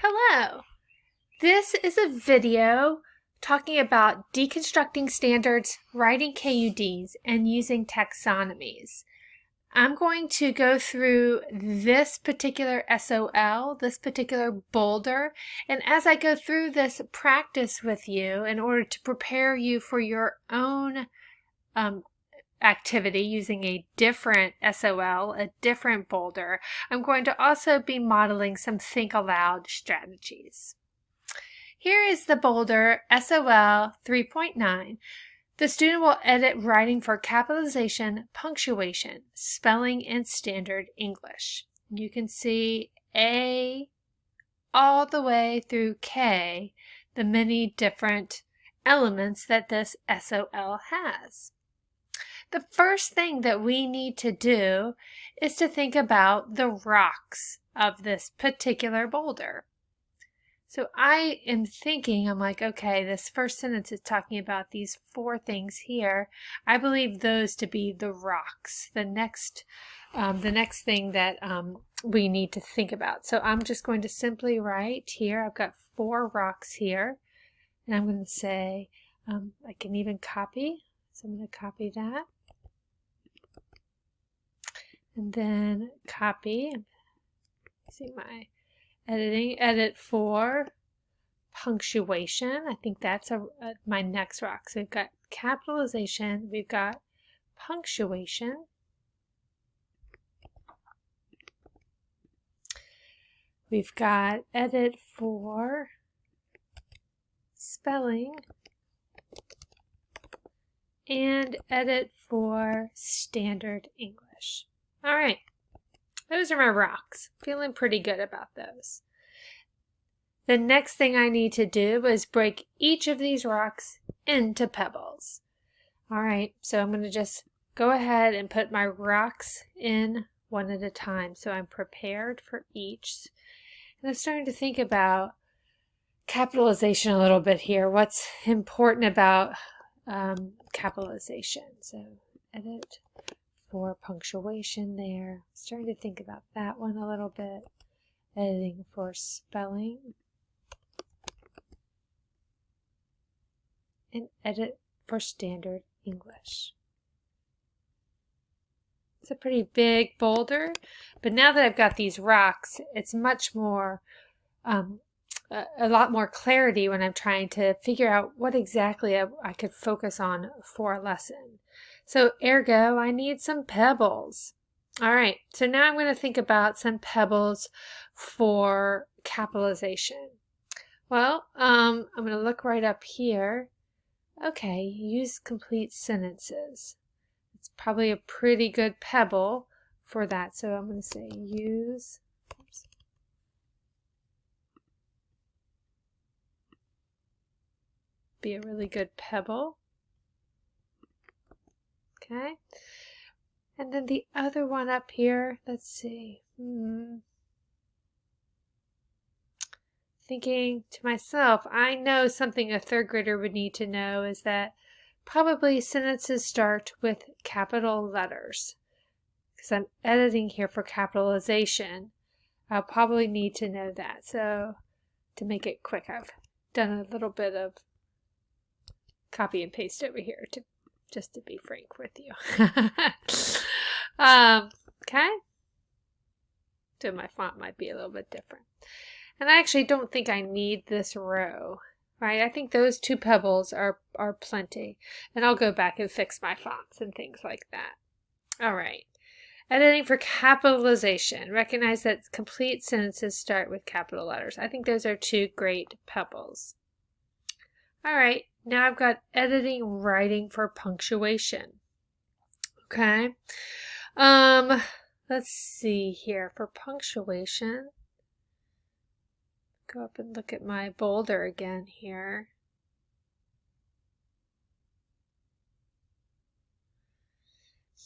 Hello! This is a video talking about deconstructing standards, writing KUDs, and using taxonomies. I'm going to go through this particular SOL, this particular boulder, and as I go through this practice with you in order to prepare you for your own activity using a different SOL, a different boulder, I'm going to also be modeling some think aloud strategies. Here is the boulder SOL 3.9. The student will edit writing for capitalization, punctuation, spelling, and standard English. You can see A all the way through K, the many different elements that this SOL has. The first thing that we need to do is to think about the rocks of this particular boulder. So I am thinking, I'm like, okay, this first sentence is talking about these four things here. I believe those to be the rocks, the next thing that we need to think about. So I'm just going to simply write here, I've got four rocks here, and I'm going to say, I can even copy, so I'm going to copy that. And then copy, see my editing, edit for punctuation. I think that's my next rock. So we've got capitalization, we've got punctuation, we've got edit for spelling, and edit for standard English. All right. Those are my rocks. Feeling pretty good about those. The next thing I need to do is break each of these rocks into pebbles. All right, so I'm going to just go ahead and put my rocks in one at a time so I'm prepared for each. And I'm starting to think about capitalization a little bit here. What's important about capitalization? So edit for punctuation there. Starting to think about that one a little bit. Editing for spelling. And edit for standard English. It's a pretty big boulder, but now that I've got these rocks, it's much more, a lot more clarity when I'm trying to figure out what exactly I could focus on for a lesson. So ergo, I need some pebbles. All right, so now I'm going to think about some pebbles for capitalization. Well, I'm going to look right up here. Okay, use complete sentences. It's probably a pretty good pebble for that. So I'm going to say use. Be a really good pebble. Okay. And then the other one up here, let's see. Thinking to myself, I know something a third grader would need to know is that probably sentences start with capital letters. Because I'm editing here for capitalization, I'll probably need to know that. So to make it quick, I've done a little bit of copy and paste over here just to be frank with you. Okay. So my font might be a little bit different. And I actually don't think I need this row, right? I think those two pebbles are plenty. And I'll go back and fix my fonts and things like that. All right. Editing for capitalization. Recognize that complete sentences start with capital letters. I think those are two great pebbles. All right. Now I've got editing writing for punctuation. Okay. Let's see here. For punctuation, go up and look at my boulder again here.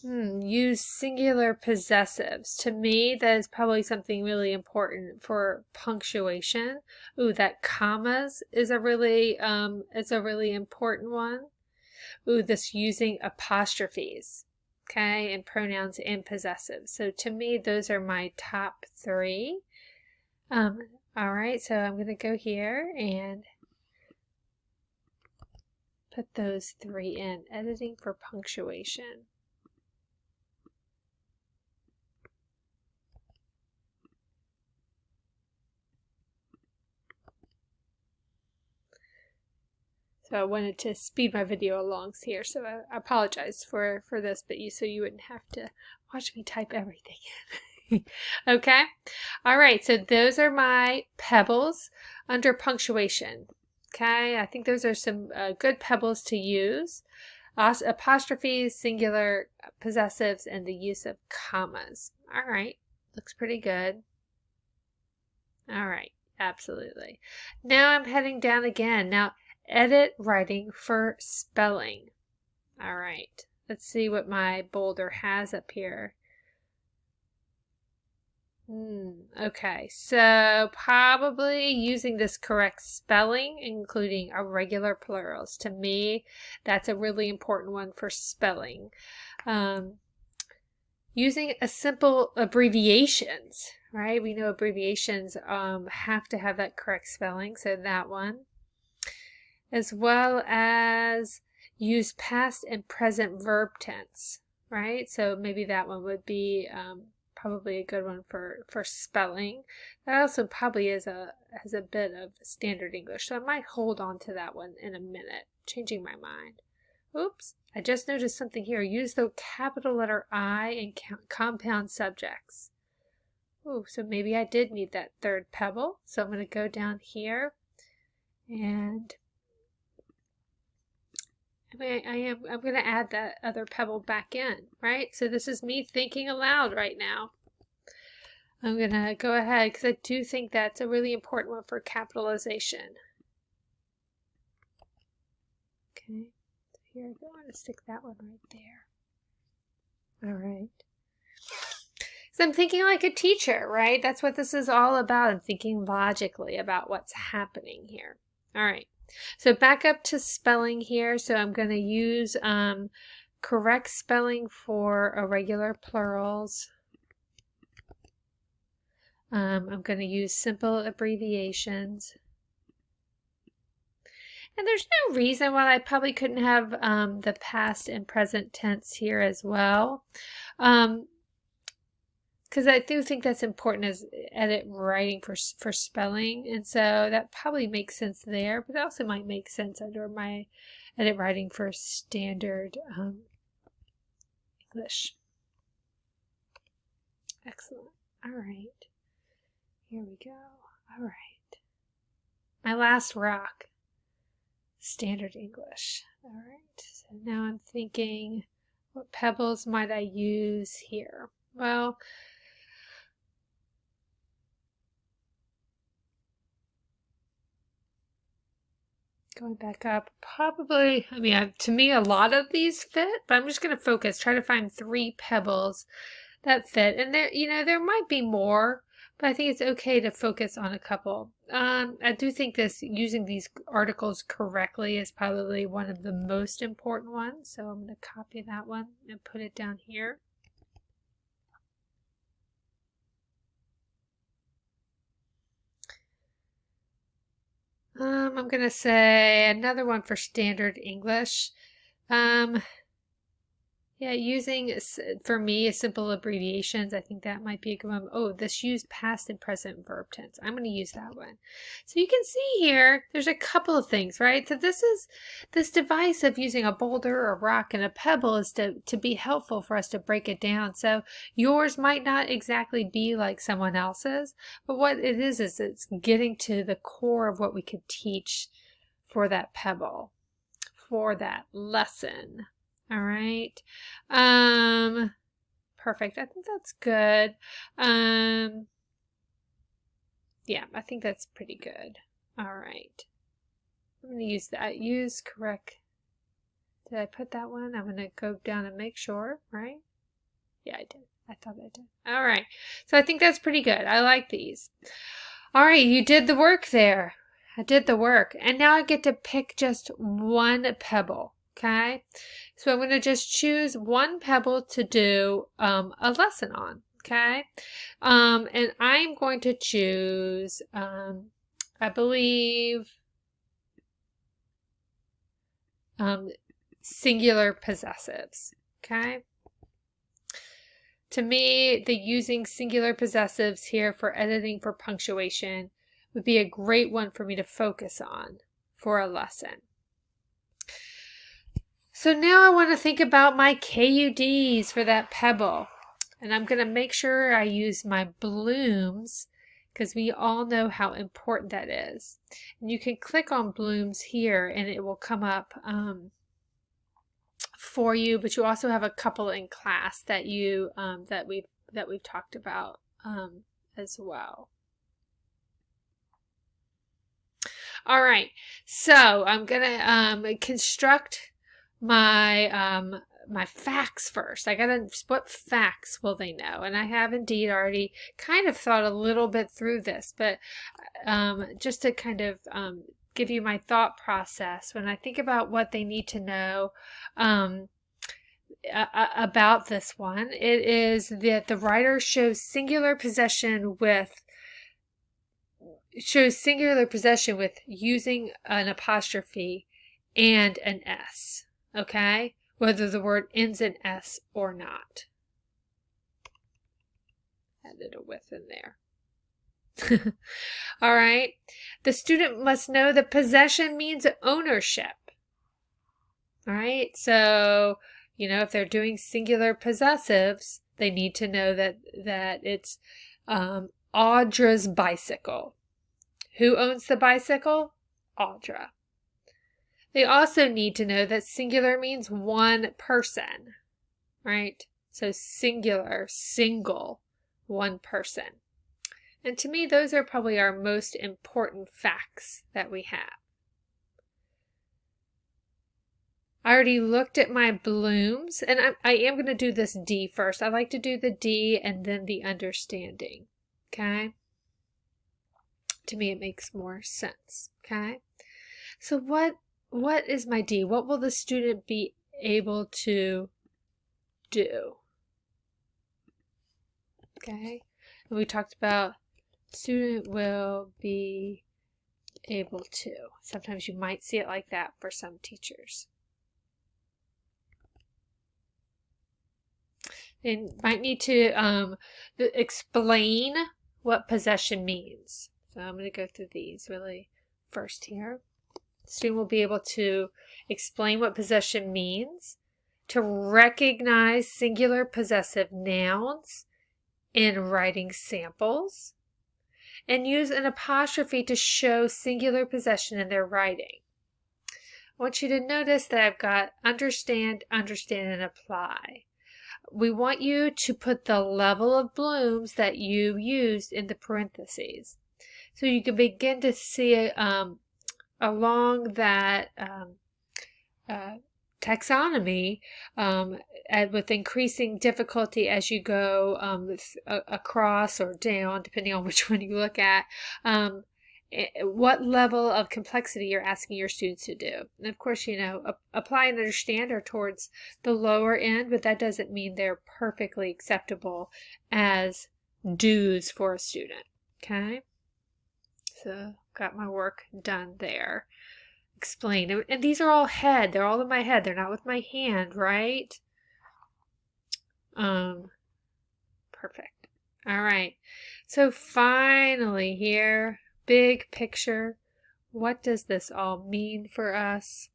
Use singular possessives. To me, that is probably something really important for punctuation. Ooh, that commas is a really important one. Ooh, this using apostrophes, okay, and pronouns and possessives. So to me, those are my top three. All right, so I'm going to go here and put those 3 in. Editing for punctuation. So I wanted to speed my video along here, so I apologize for this, but so you wouldn't have to watch me type everything in. Okay? All right, so those are my pebbles under punctuation. Okay, I think those are some good pebbles to use. Apostrophes, singular possessives, and the use of commas. All right, looks pretty good. All right, absolutely. Now I'm heading down again. Now, edit writing for spelling. All right, let's see what my boulder has up here. Okay, so probably using this correct spelling, including irregular plurals. To me, that's a really important one for spelling. Using a simple abbreviations, right? We know abbreviations have to have that correct spelling, so that one. As well as use past and present verb tense, right? So maybe that one would be probably a good one for spelling. That also probably has a bit of standard English, so I might hold on to that one in a minute, changing my mind. Oops, I just noticed something here. Use the capital letter I in compound subjects. Ooh, so maybe I did need that third pebble. So I'm going to go down here and I'm going to add that other pebble back in, right? So this is me thinking aloud right now. I'm going to go ahead because I do think that's a really important one for capitalization. Okay, so here I go. I'm going to stick that one right there. All right. So I'm thinking like a teacher, right? That's what this is all about. I'm thinking logically about what's happening here. All right. So back up to spelling here. So I'm going to use correct spelling for irregular plurals. I'm going to use simple abbreviations. And there's no reason why I probably couldn't have the past and present tense here as well. Because I do think that's important as edit writing for spelling, and so that probably makes sense there, but it also might make sense under my edit writing for standard English. Excellent. All right. Here we go. All right. My last rock, standard English. All right. So now I'm thinking, what pebbles might I use here? Well, going back up, probably, I mean, to me, a lot of these fit, but I'm just going to focus, try to find 3 pebbles that fit. And there, there might be more, but I think it's okay to focus on a couple. I do think using these articles correctly is probably one of the most important ones. So I'm going to copy that one and put it down here. I'm going to say another one for standard English. Yeah, using, for me, simple abbreviations, I think that might be a good one. Oh, this use past and present verb tense. I'm going to use that one. So you can see here, there's a couple of things, right? So this device of using a boulder, a rock, and a pebble is to be helpful for us to break it down. So yours might not exactly be like someone else's, but what it is it's getting to the core of what we could teach for that pebble, for that lesson. All right. Perfect. I think that's good. Yeah, I think that's pretty good. All right. I'm going to use that. Use correct. Did I put that one? I'm going to go down and make sure, right? Yeah, I did. I thought I did. All right. So I think that's pretty good. I like these. All right. You did the work there. I did the work. And now I get to pick just one pebble. Okay, so I'm going to just choose one pebble to do a lesson on. Okay. And I'm going to choose, I believe, singular possessives. Okay. To me, the using singular possessives here for editing for punctuation would be a great one for me to focus on for a lesson. So now I want to think about my KUDs for that pebble. And I'm going to make sure I use my blooms because we all know how important that is. And you can click on blooms here and it will come up for you, but you also have a couple in class that you that we've talked about as well. All right, so I'm gonna construct my my facts first. I gotta, what facts will they know? And I have indeed already kind of thought a little bit through this, but just to kind of give you my thought process when I think about what they need to know about this one. It is that the writer shows singular possession with using an apostrophe and an S, okay? Whether the word ends in S or not. Added a with in there. All right. The student must know that possession means ownership. All right. So, you know, if they're doing singular possessives, they need to know that it's Audra's bicycle. Who owns the bicycle? Audra. They also need to know that singular means one person, right? So singular, single, one person. And to me, those are probably our most important facts that we have. I already looked at my blooms, and I am going to do this D first. I like to do the D and then the understanding, okay? To me, it makes more sense, okay? So what is my D? What will the student be able to do? Okay, and we talked about student will be able to. Sometimes you might see it like that for some teachers. They might need to explain what possession means. So I'm going to go through these really first here. The student will be able to explain what possession means, to recognize singular possessive nouns in writing samples, and use an apostrophe to show singular possession in their writing. I want you to notice that I've got understand, understand, and apply. We want you to put the level of blooms that you used in the parentheses. So you can begin to see along that taxonomy with increasing difficulty as you go across or down, depending on which one you look at, what level of complexity you're asking your students to do. And of course, you know, apply and understand are towards the lower end, but that doesn't mean they're perfectly acceptable as do's for a student. Okay? So, got my work done there. Explain. And these are all head. They're all in my head. They're not with my hand, right? Perfect. All right. So finally here, big picture. What does this all mean for us?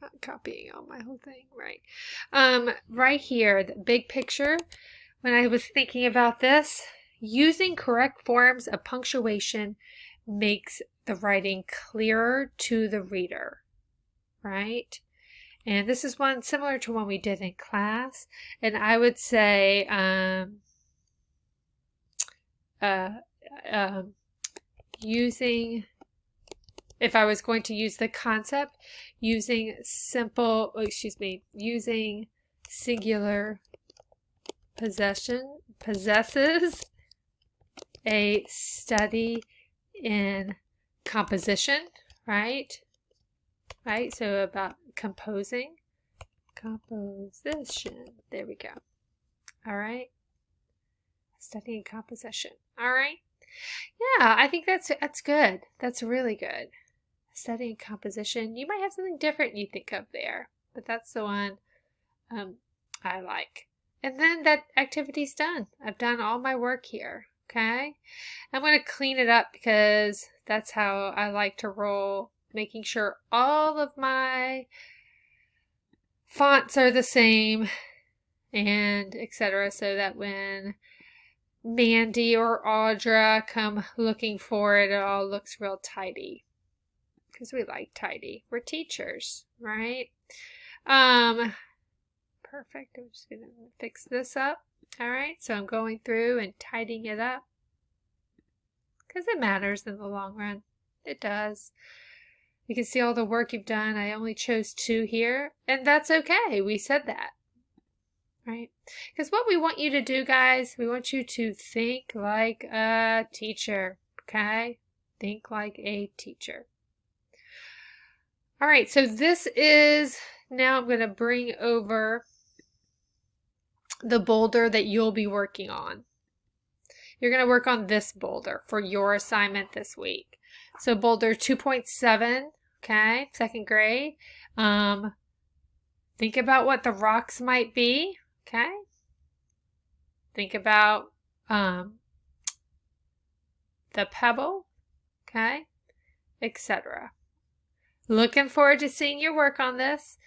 Not copying all my whole thing, right? Right here, the big picture. When I was thinking about this, using correct forms of punctuation makes the writing clearer to the reader, right? And this is one similar to one we did in class. And I would say using, if I was going to use the concept, using using singular possession possesses a study in composition, right? So about composing Composition. There we go. All right. Studying composition. All right. Yeah, I think that's good. That's really good. Studying composition. You might have something different you think of there, but that's the one I like. And then that activity's done. I've done all my work here. Okay. I'm going to clean it up because that's how I like to roll, making sure all of my fonts are the same and etc. so that when Mandy or Audra come looking for it, it all looks real tidy. Because we like tidy. We're teachers, right? Perfect. I'm just going to fix this up. All right. So I'm going through and tidying it up. Because it matters in the long run. It does. You can see all the work you've done. I only chose 2 here. And that's okay. We said that. Right? Because what we want you to do, guys, we want you to think like a teacher. Okay? Think like a teacher. All right. So this is, now I'm going to bring over the boulder that you'll be working on. You're going to work on this boulder for your assignment this week. So boulder 2.7, okay, 2nd grade. Think about what the rocks might be, okay? Think about the pebble, okay, etc. Looking forward to seeing your work on this.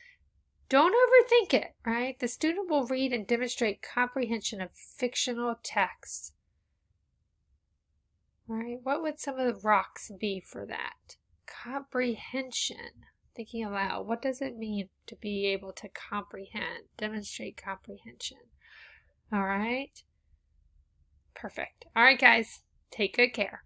Don't overthink it, right? The student will read and demonstrate comprehension of fictional text. Right? What would some of the rocks be for that? Comprehension. Thinking aloud. What does it mean to be able to comprehend? Demonstrate comprehension. All right? Perfect. All right, guys. Take good care.